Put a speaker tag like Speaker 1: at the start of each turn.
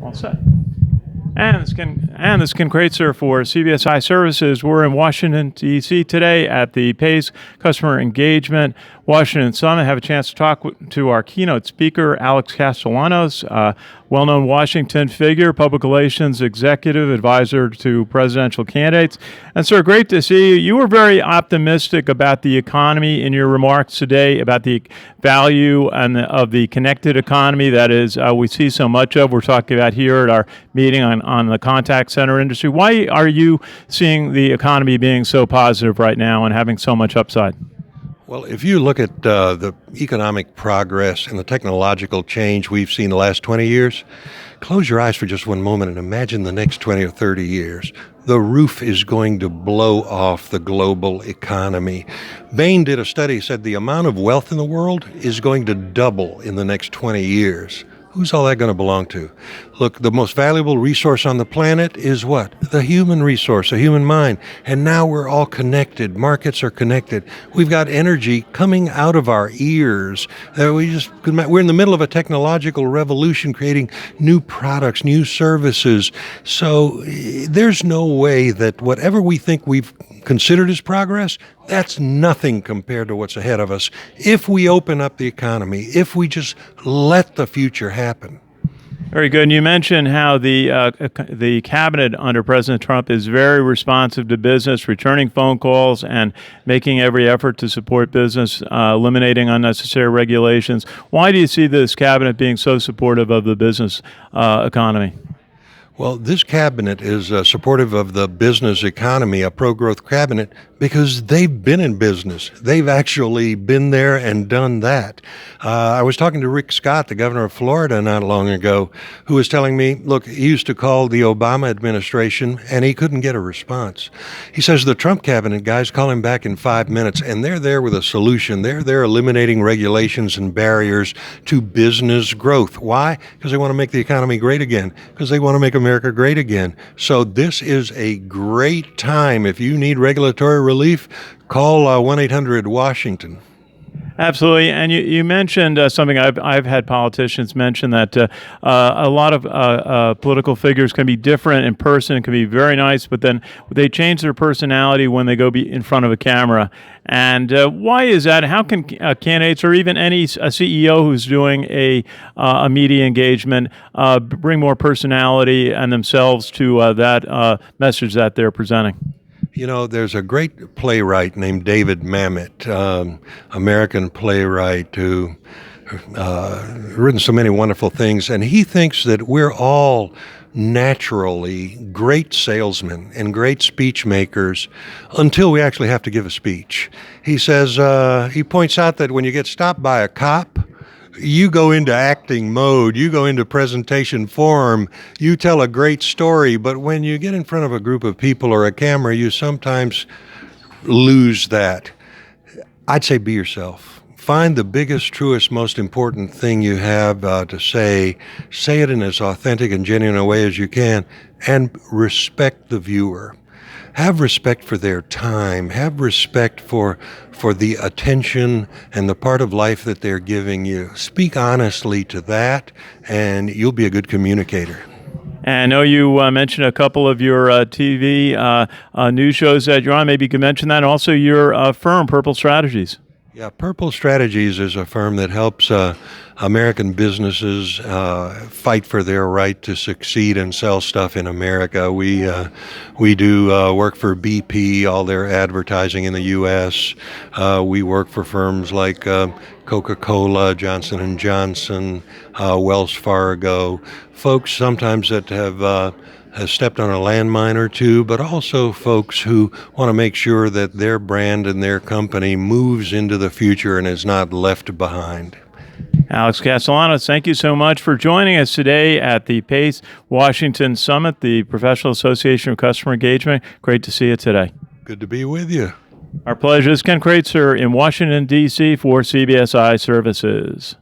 Speaker 1: All set. And this is Ken Kraetzer for CBSI Services. We're in Washington, D.C. today at the PACE Customer Engagement Washington Summit. Have a chance to talk to our keynote speaker, Alex Castellanos, well-known Washington figure, public relations executive, advisor to presidential candidates. And sir, great to see you. You were very optimistic about the economy in your remarks today, about the value of the connected economy that is we see so much of. We're talking about here at our meeting on the contact center industry. Why are you seeing the economy being so positive right now and having so much upside?
Speaker 2: Well, if you look at the economic progress and the technological change we've seen the last 20 years, close your eyes for just one moment and imagine the next 20 or 30 years. The roof is going to blow off the global economy. Bain did a study, said the amount of wealth in the world is going to double in the next 20 years. Who's all that going to belong to? Look, the most valuable resource on the planet is what? The human resource, the human mind. And now we're all connected. Markets are connected. We've got energy coming out of our ears. We're in the middle of a technological revolution, creating new products, new services. So there's no way that whatever we think we've considered as progress, that's nothing compared to what's ahead of us if we open up the economy, if we just let the future happen.
Speaker 1: Very good. And you mentioned how the cabinet under President Trump is very responsive to business, returning phone calls and making every effort to support business, eliminating unnecessary regulations. Why do you see this cabinet being so supportive of the business economy?
Speaker 2: Well, this cabinet is supportive of the business economy, a pro-growth cabinet, because they've been in business. They've actually been there and done that. I was talking to Rick Scott, the governor of Florida, not long ago, who was telling me, look, he used to call the Obama administration, and he couldn't get a response. He says the Trump cabinet guys call him back in 5 minutes, and they're there with a solution. They're there eliminating regulations and barriers to business growth. Why? Because they want to make the economy great again, because they want to make America great again. So this is a great time. If you need regulatory relief, call 1-800-WASHINGTON.
Speaker 1: Absolutely, and you mentioned something I've had politicians mention, that a lot of political figures can be different in person, can be very nice, but then they change their personality when they go be in front of a camera. And why is that? How can candidates or even any CEO who's doing a media engagement bring more personality and themselves to that message that they're presenting?
Speaker 2: You know, there's a great playwright named David Mamet, American playwright who written so many wonderful things, and he thinks that we're all naturally great salesmen and great speech makers until we actually have to give a speech. He says, he points out that when you get stopped by a cop, you go into acting mode, you go into presentation form, you tell a great story, but when you get in front of a group of people or a camera, you sometimes lose that. I'd say be yourself. Find the biggest, truest, most important thing you have to say it in as authentic and genuine a way as you can, and respect the viewer. Have respect for their time. Have respect for the attention and the part of life that they're giving you. Speak honestly to that, and you'll be a good communicator.
Speaker 1: And I know you mentioned a couple of your TV news shows that you're on. Maybe you could mention that. And also your firm, Purple Strategies.
Speaker 2: Yeah, Purple Strategies is a firm that helps American businesses fight for their right to succeed and sell stuff in America. We do work for BP, all their advertising in the U.S. We work for firms like Coca-Cola, Johnson & Johnson, Wells Fargo, folks sometimes that have stepped on a landmine or two, but also folks who want to make sure that their brand and their company moves into the future and is not left behind.
Speaker 1: Alex Castellanos, thank you so much for joining us today at the PACE Washington Summit, the Professional Association of Customer Engagement. Great to see you today.
Speaker 2: Good to be with you.
Speaker 1: Our pleasure. This is Ken Kraetzer in Washington, D.C. for CBSI Services.